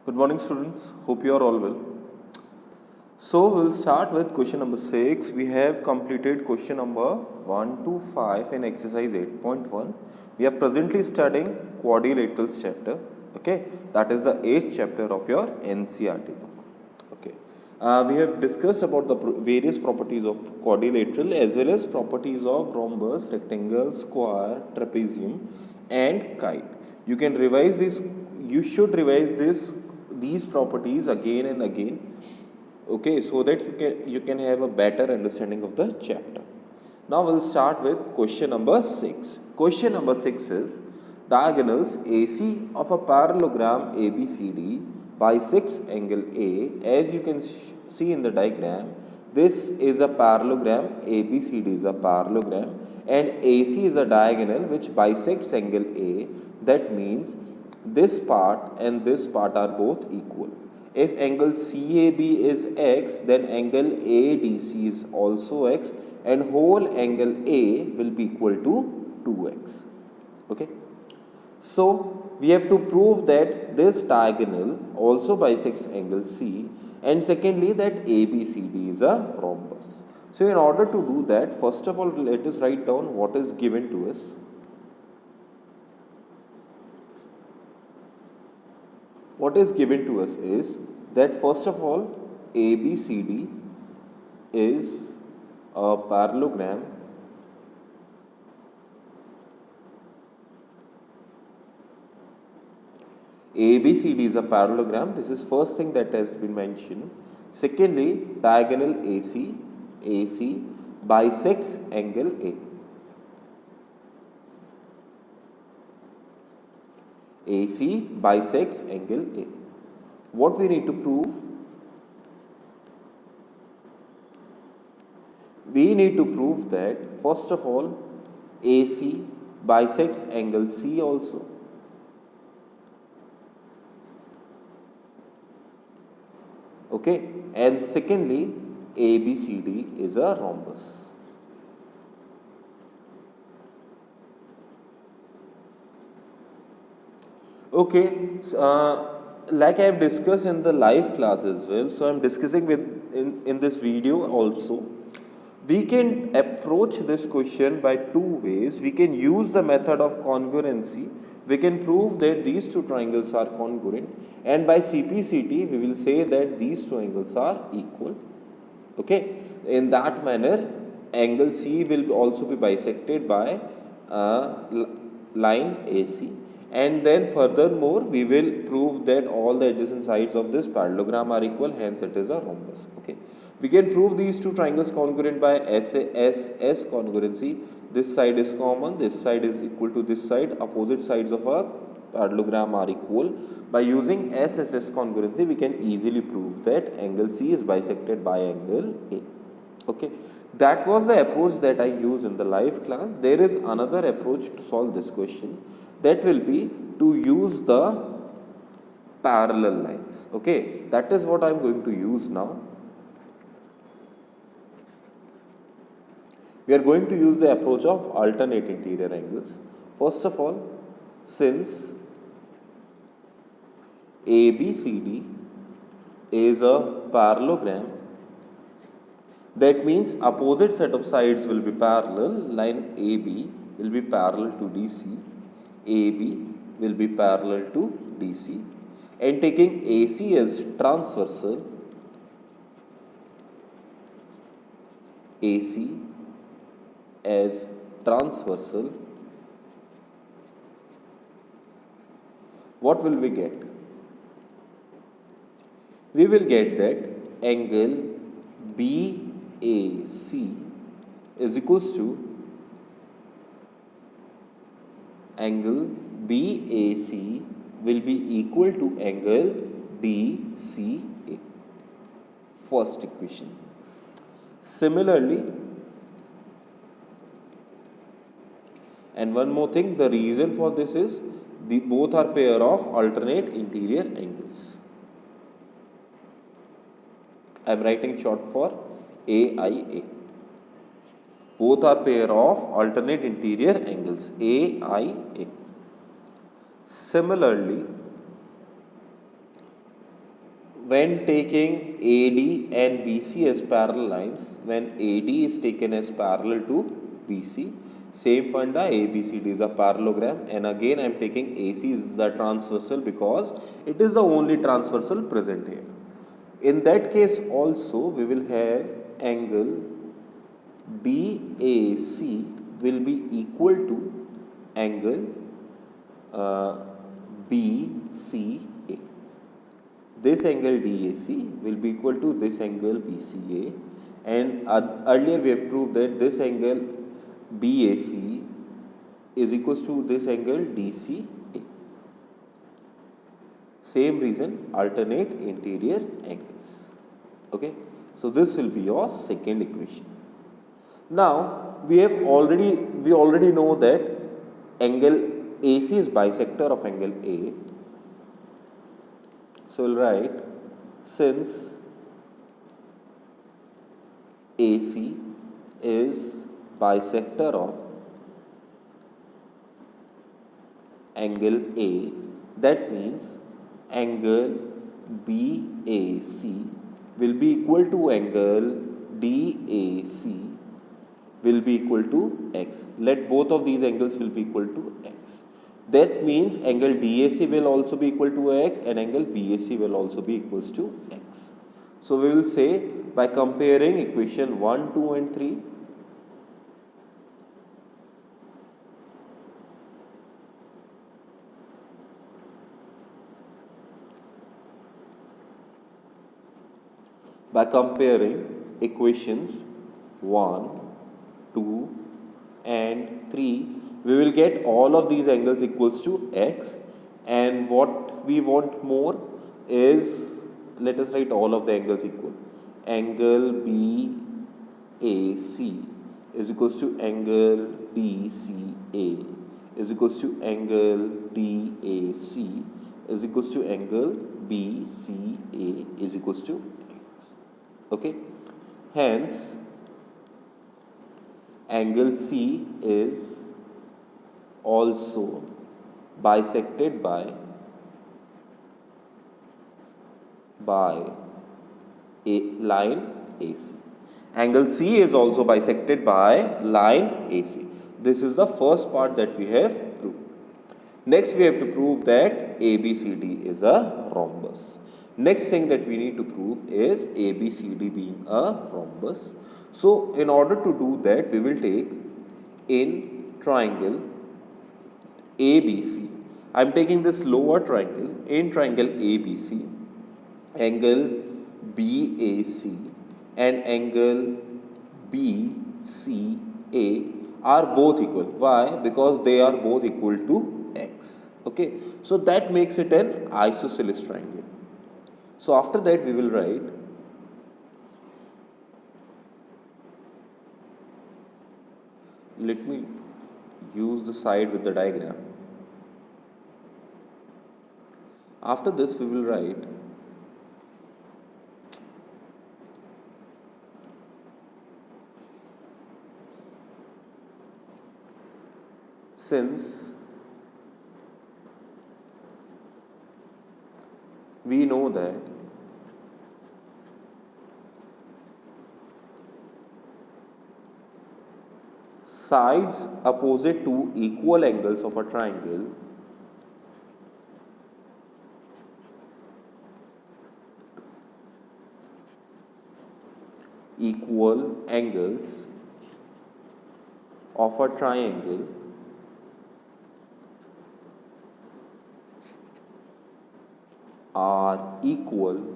Good morning, students. Hope you are all well. So, we'll start with question number 6. We have completed question number 1 to 5 in exercise 8.1. We are presently studying quadrilaterals chapter. Okay, that is the 8th chapter of your NCERT book. Okay, we have discussed about the various properties of quadrilateral as well as properties of rhombus, rectangle, square, trapezium, and kite. You can revise this. You should revise these properties again and again, okay, so that you can have a better understanding of the chapter. Now we'll start with question number 6. Question number 6 is diagonals AC of a parallelogram ABCD bisects angle A. As you can see in the diagram, this is a parallelogram, ABCD is a parallelogram, and AC is a diagonal which bisects angle A. That means this part and this part are both equal. If angle CAB is x, then angle ADC is also x, and whole angle A will be equal to 2x. Okay. So we have to prove that this diagonal also bisects angle C, and secondly that ABCD is a rhombus. So in order to do that, first of all, let us write down what is given to us. What is given to us is that first of all ABCD is a parallelogram ABCD is a parallelogram. This is first thing that has been mentioned. Secondly, diagonal AC bisects angle A. AC bisects angle A. What we need to prove? We need to prove that first of all AC bisects angle C also. Okay, and secondly ABCD is a rhombus. Okay, like I have discussed in the live class as well, so I am discussing in this video also. We can approach this question by two ways. We can use the method of congruency. We can prove that these two triangles are congruent, and by CPCT we will say that these two angles are equal. Okay, in that manner angle C will also be bisected by line AC, and then furthermore we will prove that all the adjacent sides of this parallelogram are equal, hence it is a rhombus. Okay, we can prove these two triangles congruent by SS congruency. This side is common, this side is equal to this side, opposite sides of a parallelogram are equal. By using SSS congruency we can easily prove that angle C is bisected by angle A. Okay, that was the approach that I used in the live class. There is another approach to solve this question, that will be to use the parallel lines. Okay, that is what I am going to use now. We are going to use the approach of alternate interior angles. First of all, since ABCD is a parallelogram, that means opposite set of sides will be parallel. Line AB will be parallel to DC, AB will be parallel to DC, and taking AC as transversal, AC as transversal, what will we get? We will get that angle BAC is equals to angle BAC will be equal to angle DCA. First equation. Similarly, and one more thing, the reason for this is both are pair of alternate interior angles. I am writing short for AIA. Both are pair of alternate interior angles, AIA. Similarly, when taking AD and BC as parallel lines, when AD is taken as parallel to BC, same funda, ABCD is a parallelogram, and again I am taking AC is the transversal because it is the only transversal present here. In that case also we will have angle DAC will be equal to angle BCA. This angle DAC will be equal to this angle BCA, and earlier we have proved that this angle BAC is equals to this angle DCA. Same reason, alternate interior angles. Okay, so this will be your second equation. Now we already know that angle AC is bisector of angle A. So we'll write, since AC is bisector of angle A, that means angle BAC will be equal to angle DAC will be equal to X. Let both of these angles will be equal to X. That means angle DAC will also be equal to X and angle BAC will also be equals to X. So we will say, by comparing equation 1, 2 and 3, by comparing equations 1, 2 and 3, we will get all of these angles equals to X, and what we want more is, let us write all of the angles equal. Angle BAC is equals to angle DCA is equals to angle DAC is equals to angle BCA is equals to X. Okay, hence angle C is also bisected by a line AC. Angle C is also bisected by line AC. This is the first part that we have proved. Next we have to prove that ABCD is a rhombus. Next thing that we need to prove is ABCD being a rhombus. So in order to do that, we will take in triangle ABC. I am taking this lower triangle. In triangle ABC, angle BAC and angle BCA are both equal. Why? Because they are both equal to X. Okay, so that makes it an isosceles triangle. So after that we will write let me use the side with the diagram. After this we will write since we know that sides opposite to equal angles of a triangle equal angles of a triangle are equal.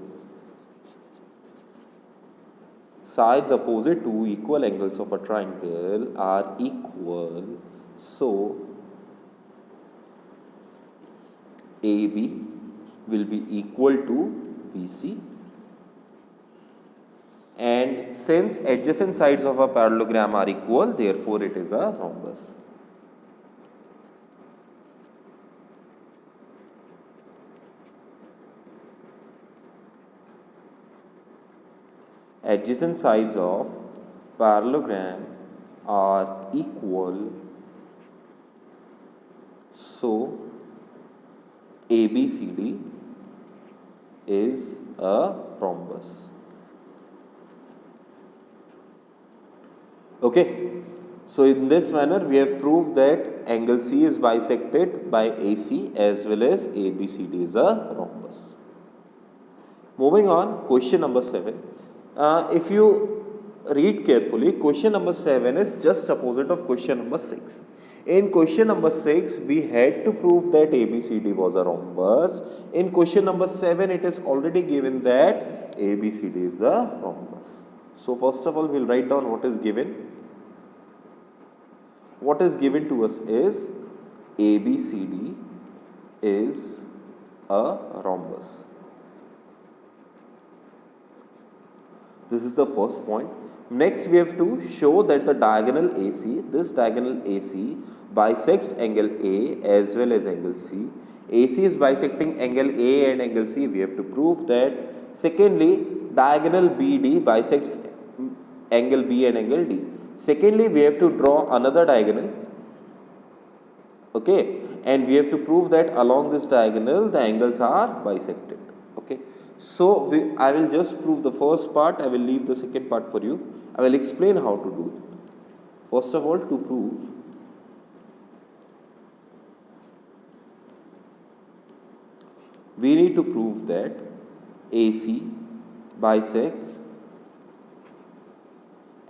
Sides opposite to equal angles of a triangle are equal. So AB will be equal to BC, and since adjacent sides of a parallelogram are equal, therefore it is a rhombus. Adjacent sides of parallelogram are equal, so ABCD is a rhombus. Okay, so in this manner we have proved that angle C is bisected by AC as well as ABCD is a rhombus. Moving on, question number 7. If you read carefully, question number 7 is just opposite of question number 6. In question number 6, we had to prove that ABCD was a rhombus. In question number 7, it is already given that ABCD is a rhombus. So first of all, we will write down what is given. What is given to us is ABCD is a rhombus. This is the first point. Next, we have to show that the diagonal AC, this diagonal AC bisects angle A as well as angle C. AC is bisecting angle A and angle C. We have to prove that. Secondly, diagonal BD bisects angle B and angle D. Secondly, we have to draw another diagonal. Okay, and we have to prove that along this diagonal the angles are bisected. Okay, so I will just prove the first part. I will leave the second part for you. I will explain how to do it. First of all, to prove we need to prove that AC bisects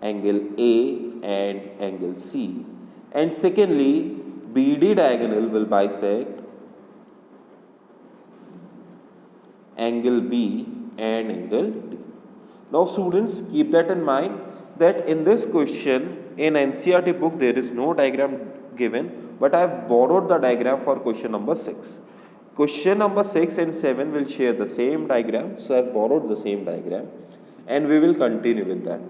angle A and angle C, and secondly BD diagonal will bisect angle B and angle D. Now students, keep that in mind that in this question in NCERT book there is no diagram given, but I have borrowed the diagram for question number 6. Question number 6 and 7 will share the same diagram, so I have borrowed the same diagram and we will continue with that.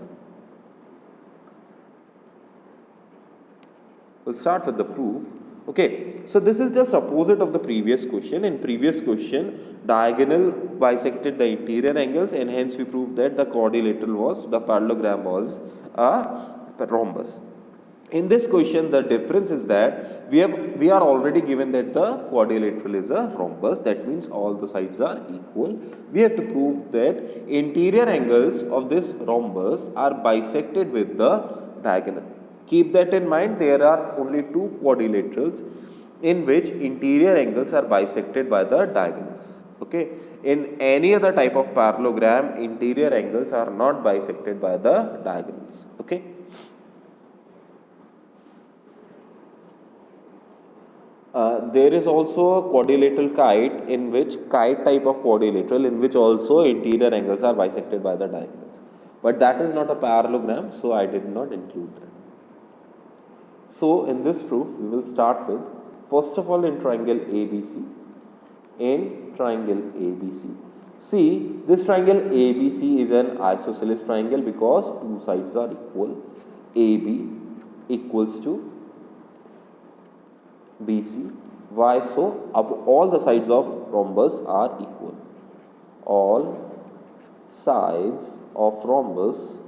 We'll start with the proof. Okay, so this is just opposite of the previous question. In previous question, diagonal bisected the interior angles and hence we proved that the parallelogram was a rhombus. In this question, the difference is that we are already given that the quadrilateral is a rhombus. That means all the sides are equal. We have to prove that interior angles of this rhombus are bisected with the diagonal. Keep that in mind. There are only two quadrilaterals in which interior angles are bisected by the diagonals. Okay. In any other type of parallelogram, interior angles are not bisected by the diagonals. Okay. There is also a quadrilateral kite type of quadrilateral in which also interior angles are bisected by the diagonals. But that is not a parallelogram, so I did not include that. So in this proof, we will start with, first of all, in triangle ABC. In triangle ABC. See, this triangle ABC is an isosceles triangle because two sides are equal. AB equals to BC. Why so? All the sides of rhombus are equal. All sides of rhombus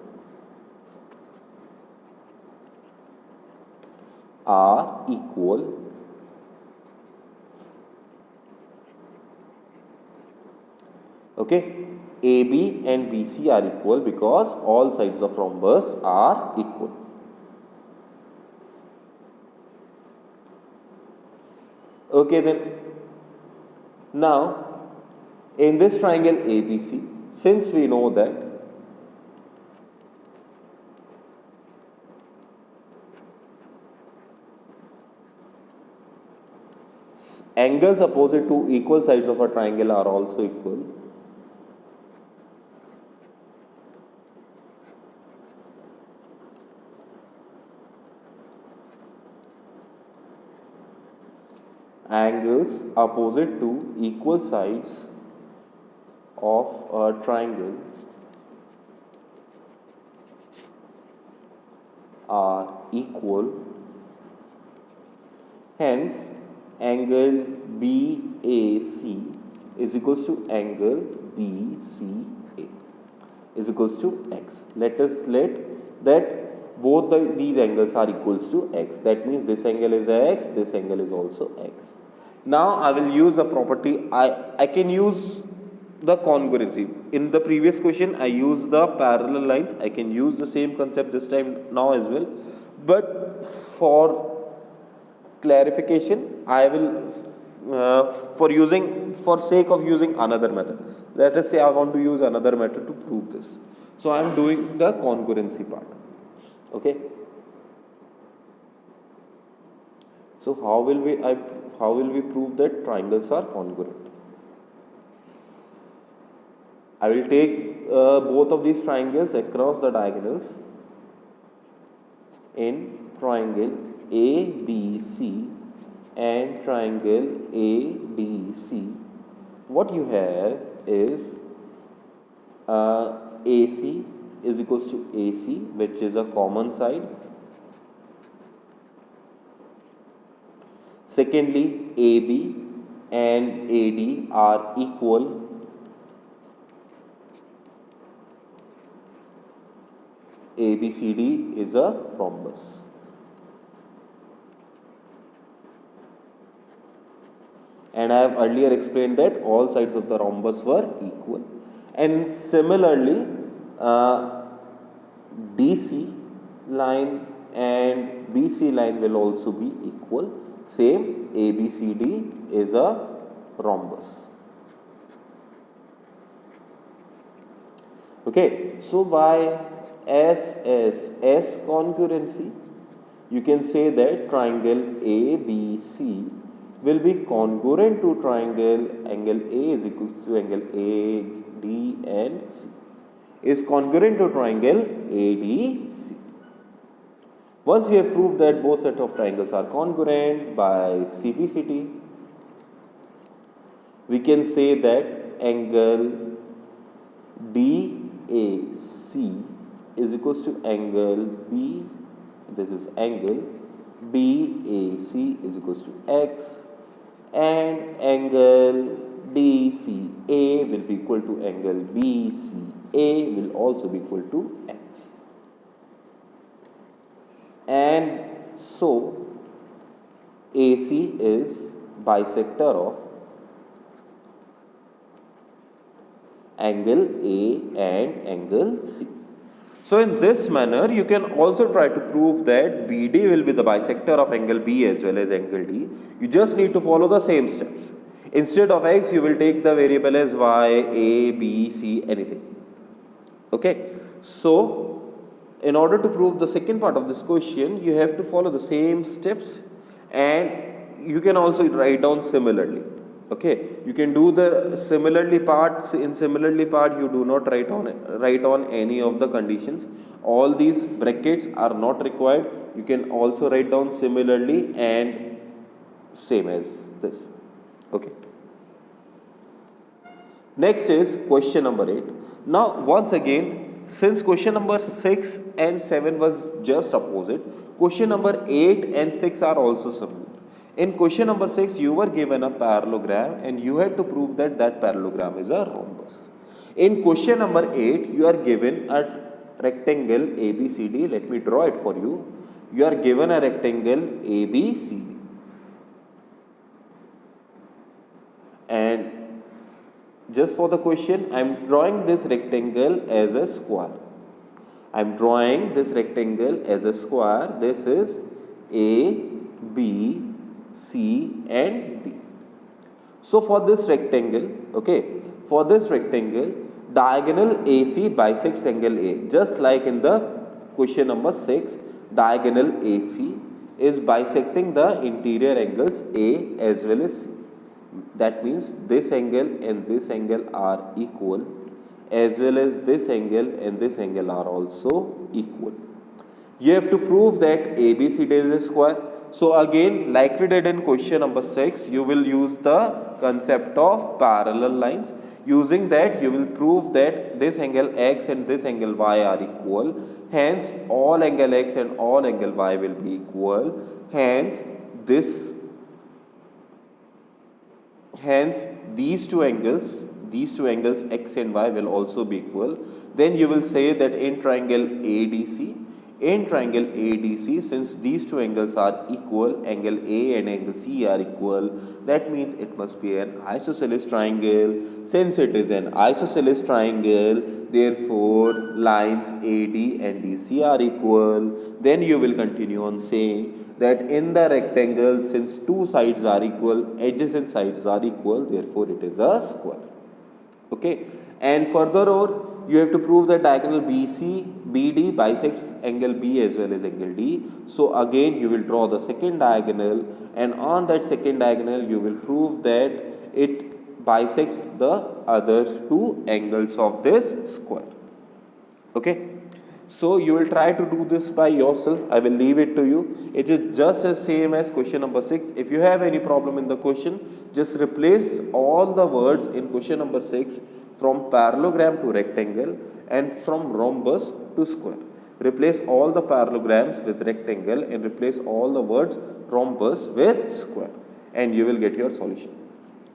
are equal. Okay, AB and BC are equal because all sides of rhombus are equal. Okay, then now in this triangle ABC, since we know that angles opposite to equal sides of a triangle are also equal, angles opposite to equal sides of a triangle are equal. Hence, angle BAC is equals to angle BCA is equals to x. Let that both these angles are equals to x. That means this angle is x, this angle is also x. Now I will use a property. I can use the congruency. In the previous question, I used the parallel lines. I can use the same concept this time now as well. But for clarification, I will, for sake of using another method. Let us say I want to use another method to prove this. So I am doing the congruency part. Okay. So how will we prove that triangles are congruent? I will take both of these triangles across the diagonals in triangle ABC and triangle ADC. What you have is AC is equals to AC, which is a common side. Secondly, AB and AD are equal. ABCD is a rhombus. And I have earlier explained that all sides of the rhombus were equal. And similarly, DC line and BC line will also be equal. Same, ABCD is a rhombus. Okay, so by S congruency, you can say that triangle ABC will be congruent to triangle angle A is equal to angle AD and C is congruent to triangle ADC. Once we have proved that both sets of triangles are congruent by CPCT, we can say that angle DAC is equals to angle B, this is angle BAC is equals to X, and angle DCA will be equal to angle BCA will also be equal to X. And so AC is bisector of angle A and angle C. So in this manner, you can also try to prove that BD will be the bisector of angle B as well as angle D. You just need to follow the same steps. Instead of X, you will take the variable as Y, A, B, C, anything. Okay. So in order to prove the second part of this question, you have to follow the same steps, and you can also write down similarly. Okay, you can do the similarly part. In similarly part, you do not write on any of the conditions. All these brackets are not required. You can also write down similarly and same as this. Okay. Next is question number 8. Now once again, since question number 6 and 7 was just opposite, question number 8 and 6 are also similar. In question number 6, you were given a parallelogram and you had to prove that that parallelogram is a rhombus. In question number 8, you are given a rectangle ABCD. Let me draw it for you. You are given a rectangle ABCD. And just for the question, I am drawing this rectangle as a square. I am drawing this rectangle as a square. This is A, B, C and D. So for this rectangle, diagonal AC bisects angle A. Just like in the question number 6, diagonal AC is bisecting the interior angles A as well as C. That means this angle and this angle are equal, as well as this angle and this angle are also equal. You have to prove that ABCD is a square. So again, like we did in question number 6, you will use the concept of parallel lines. Using that, you will prove that this angle X and this angle Y are equal. Hence, all angle X and all angle Y will be equal. Hence, these two angles X and Y will also be equal. Then you will say that in triangle ADC, In triangle ADC, since these two angles are equal, angle A and angle C are equal, that means it must be an isosceles triangle. Since it is an isosceles triangle, therefore lines AD and DC are equal. Then you will continue on saying that in the rectangle, since two sides are equal, adjacent sides are equal, therefore it is a square. Okay, and furthermore you have to prove that diagonal BD bisects angle B as well as angle D. So again you will draw the second diagonal, and on that second diagonal you will prove that it bisects the other two angles of this square. Okay, so you will try to do this by yourself. I will leave it to you. It is just as same as question number 6. If you have any problem in the question, just replace all the words in question number 6 from parallelogram to rectangle and from rhombus to square. Replace all the parallelograms with rectangle and replace all the words rhombus with square, and you will get your solution.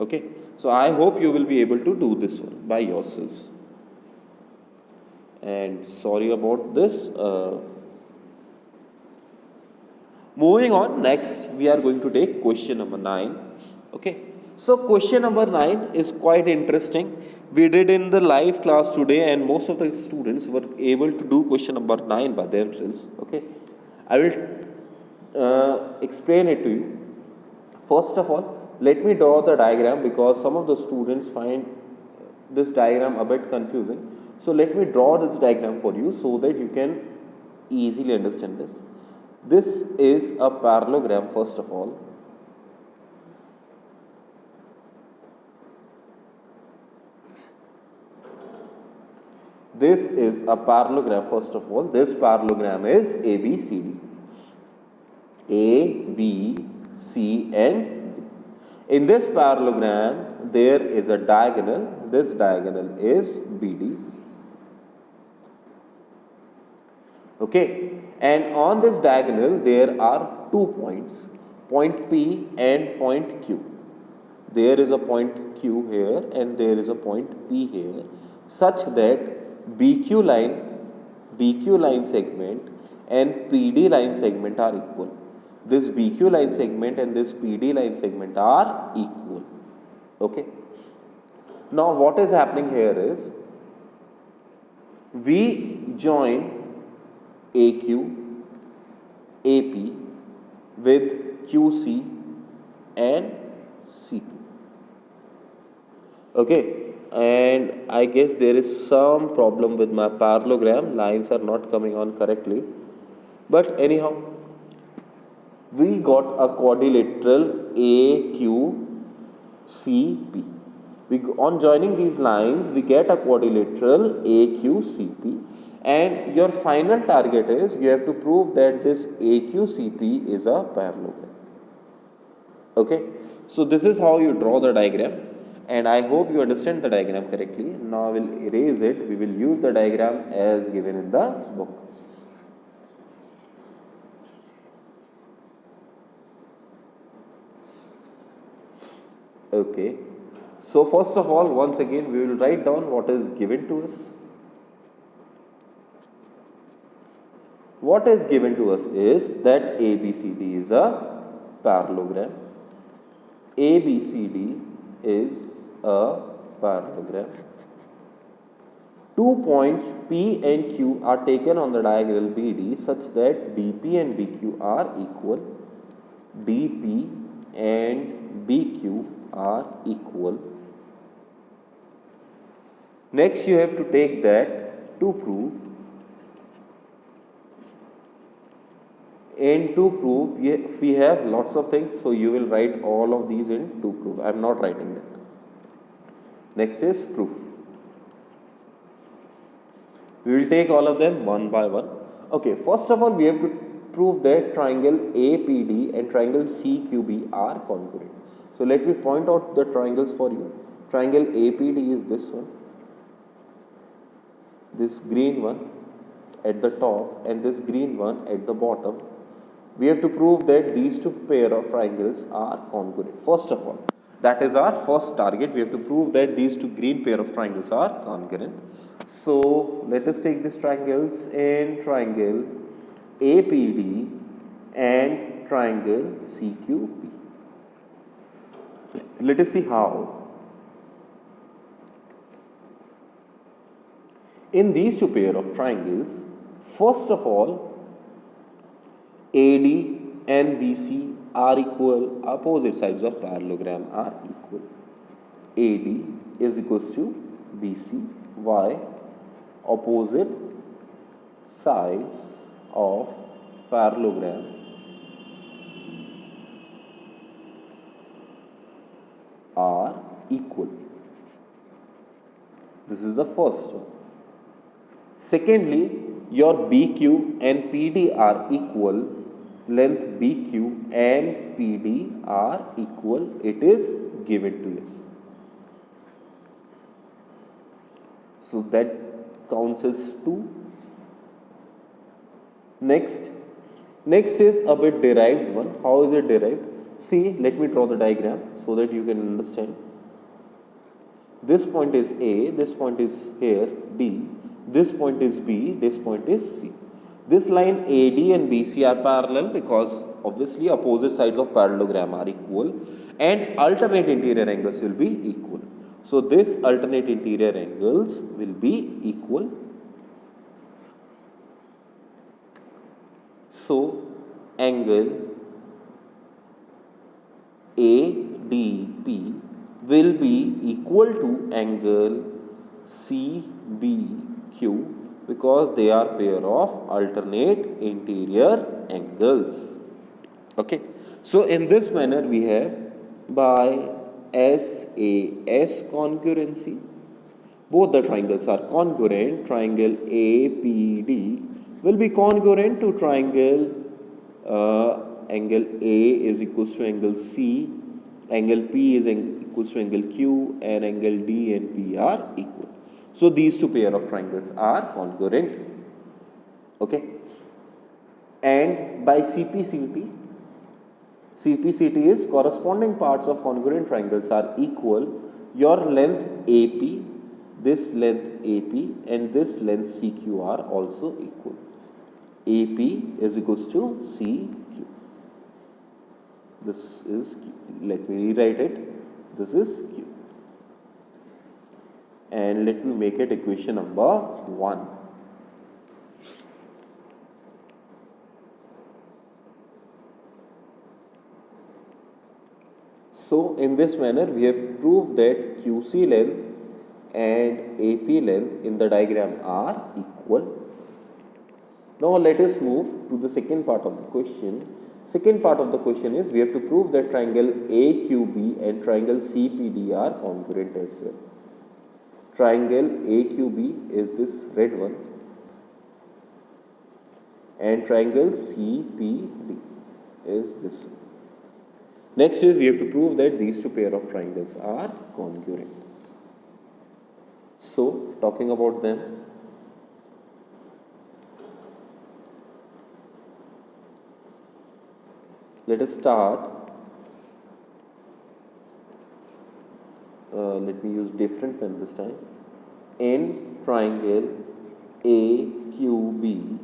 Okay, so I hope you will be able to do this one by yourselves. And sorry about this. Moving on, next we are going to take question number 9. Okay, so question number 9 is quite interesting. We did in the live class today, and most of the students were able to do question number 9 by themselves. Okay, I will explain it to you. First of all, let me draw the diagram because some of the students find this diagram a bit confusing. So let me draw this diagram for you so that you can easily understand this. This is a parallelogram first of all. This is a parallelogram first of all. This parallelogram is ABCD. A, B, C and D. In this parallelogram there is a diagonal. This diagonal is BD. Okay, and on this diagonal there are 2 points, point P and point Q. There is a point Q here and there is a point P here, such that BQ line segment and PD line segment are equal. This BQ line segment and this PD line segment are equal. Okay, now what is happening here is we join AQ, AP with QC and CP. Okay, and I guess there is some problem with my parallelogram. Lines are not coming on correctly. But anyhow, we got a quadrilateral AQCP. On joining these lines, we get a quadrilateral AQCP. And your final target is you have to prove that this AQCP is a parallelogram. Okay, so this is how you draw the diagram, and I hope you understand the diagram correctly. Now I will erase it. We will use the diagram as given in the book. Okay, so first of all, once again we will write down what is given to us. What is given to us is that ABCD is a parallelogram. ABCD is a parallelogram. 2 points P and Q are taken on the diagonal BD such that DP and BQ are equal. DP and BQ are equal. Next you have to take that to prove. And to prove, we have lots of things, so you will write all of these in to prove. I am not writing that. Next is proof. We will take all of them one by one. Okay, first of all, we have to prove that triangle APD and triangle CQB are congruent. So let me point out the triangles for you. Triangle APD is this one, this green one at the top, and this green one at the bottom. We have to prove that these two pair of triangles are congruent. First of all, that is our first target. We have to prove that these two green pair of triangles are congruent. So let us take these triangles. In triangle APD and triangle CQP. Let us see how. In these two pair of triangles, first of all, AD and BC are equal, opposite sides of parallelogram are equal. AD is equals to BC. Why? Opposite sides of parallelogram are equal. This is the first one. Secondly, your BQ and PD are equal. Length BQ and PD are equal. It is given to us. So that counts as 2. Next is a bit derived one. How is it derived? See, let me draw the diagram so that you can understand. This point is A, this point is here D, this point is B, this point is C. This line AD and BC are parallel because obviously opposite sides of parallelogram are equal and alternate interior angles will be equal. So this alternate interior angles will be equal. So angle ADP will be equal to angle CBQ because they are pair of alternate interior angles. Okay. So in this manner we have by SAS congruency, both the triangles are congruent. Triangle APD will be congruent to triangle angle A is equals to angle C, angle P is equals to angle Q, and angle D and P are equal. So these two pair of triangles are congruent. Okay. And by CPCT is corresponding parts of congruent triangles are equal. Your length AP, this length AP and this length CQ are also equal. AP is equals to CQ. This is Q. Let me rewrite it. This is Q. And let me make it equation number 1. So in this manner we have proved that QC length and AP length in the diagram are equal. Now let us move to the second part of the question. Second part of the question is we have to prove that triangle AQB and triangle CPD are congruent as well. Triangle AQB is this red one and triangle CPD is this one. Next is we have to prove that these two pair of triangles are congruent. So talking about them, let us start. Let me use different pen this time. In triangle AQB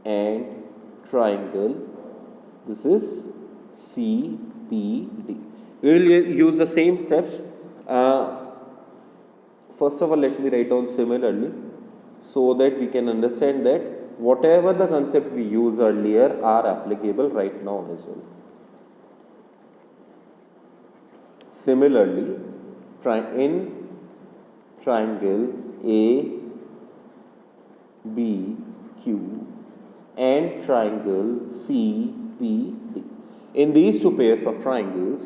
and triangle, this is CPD. We will use the same steps. First of all, let me write down similarly so that we can understand that whatever the concept we used earlier are applicable right now as well. Similarly, in triangle ABQ and triangle CPD, in these two pairs of triangles,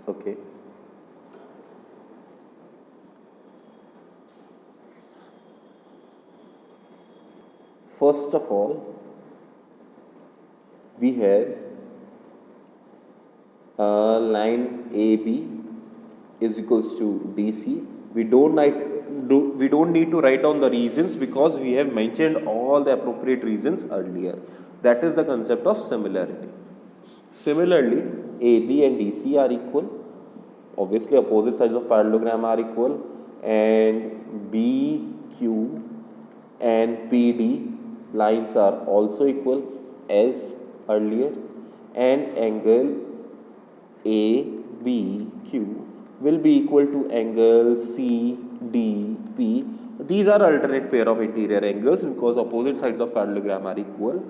okay, first of all, we have line AB is equals to DC. We don't need to write down the reasons because we have mentioned all the appropriate reasons earlier. That is the concept of similarity. Similarly, AB and DC are equal. obviously opposite sides of parallelogram are equal, and BQ and PD lines are also equal as earlier, and angle ABQ will be equal to angle CDP. These are alternate pair of interior angles because opposite sides of parallelogram are equal.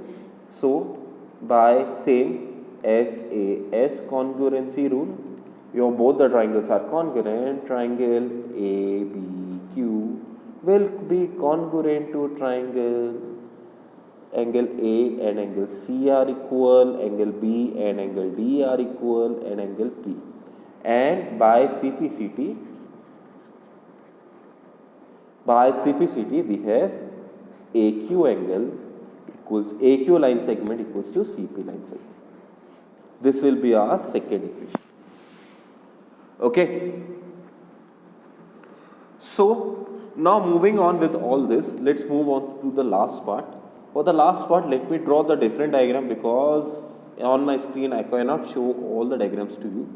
So by same SAS congruency rule, your both the triangles are congruent. Triangle ABQ will be congruent to triangle. Angle A and angle C are equal, angle B and angle D are equal, and angle P. And by CPCT we have AQ angle equals AQ line segment equals to CP line segment. This will be our second equation. Okay. So now moving on with all this, let's move on to the last part. For the last part, let me draw the different diagram because on my screen I cannot show all the diagrams to you.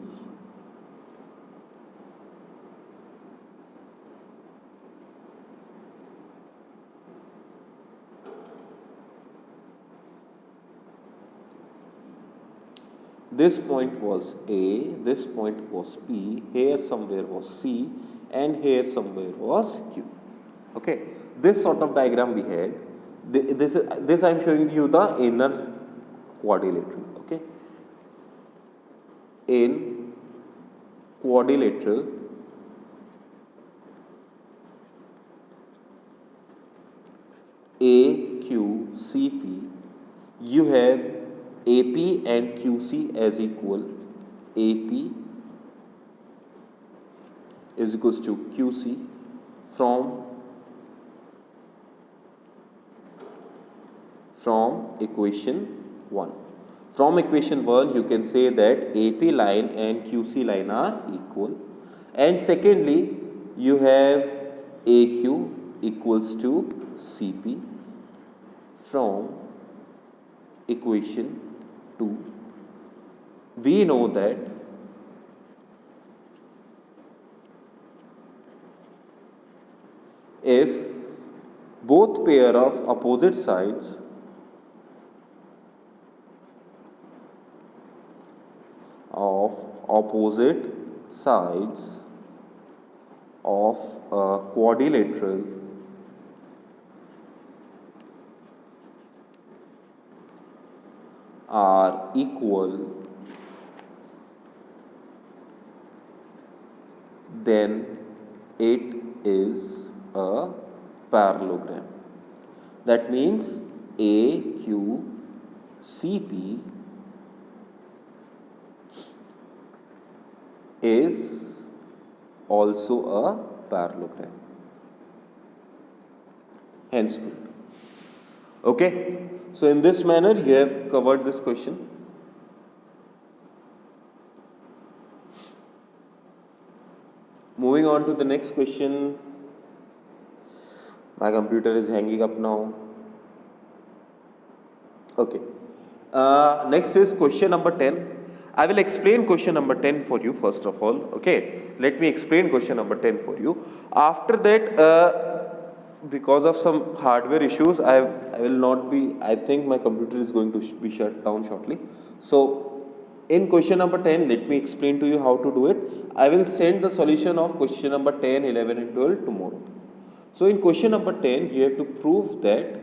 This point was A, this point was P, here somewhere was C, and here somewhere was Q. Okay, this sort of diagram we had. This I am showing you the inner quadrilateral. Okay, in quadrilateral AQCP, you have AP and QC as equal. AP is equals to QC from equation 1. From equation 1 you can say that AP line and QC line are equal, and secondly you have AQ equals to CP from equation 2. We know that if both pair of opposite sides of a quadrilateral are equal, then it is a parallelogram. That means AQCP is also a parallelogram. Hence, okay. So in this manner you have covered this question. Moving on to the next question. My computer is hanging up now. Okay. Next is question number 10. I will explain question number 10 for you first of all. Okay. Let me explain question number 10 for you. After that, because of some hardware issues, I will not be, I think my computer is going to be shut down shortly. So in question number 10, let me explain to you how to do it. I will send the solution of question number 10, 11 and 12 tomorrow. So in question number 10, you have to prove that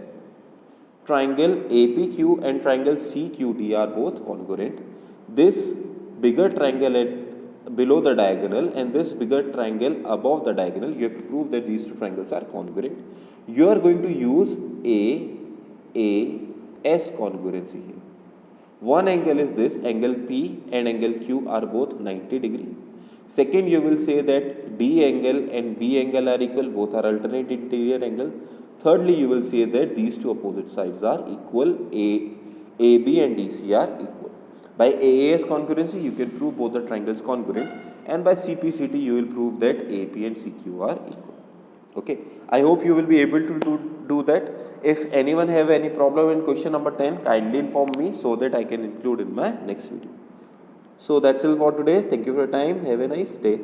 triangle APQ and triangle CQD are both congruent. This bigger triangle below the diagonal and this bigger triangle above the diagonal, you have to prove that these two triangles are congruent. You are going to use AS congruency here. One angle is this, angle P and angle Q are both 90 degree. Second, you will say that D angle and B angle are equal, both are alternate interior angle. Thirdly, you will say that these two opposite sides are equal, AB and DC are equal. By AAS congruency, you can prove both the triangles congruent, and by CPCT, you will prove that AP and CQ are equal. Okay, I hope you will be able to do that. If anyone have any problem in question number 10, kindly inform me so that I can include in my next video. So that's all for today. Thank you for your time. Have a nice day.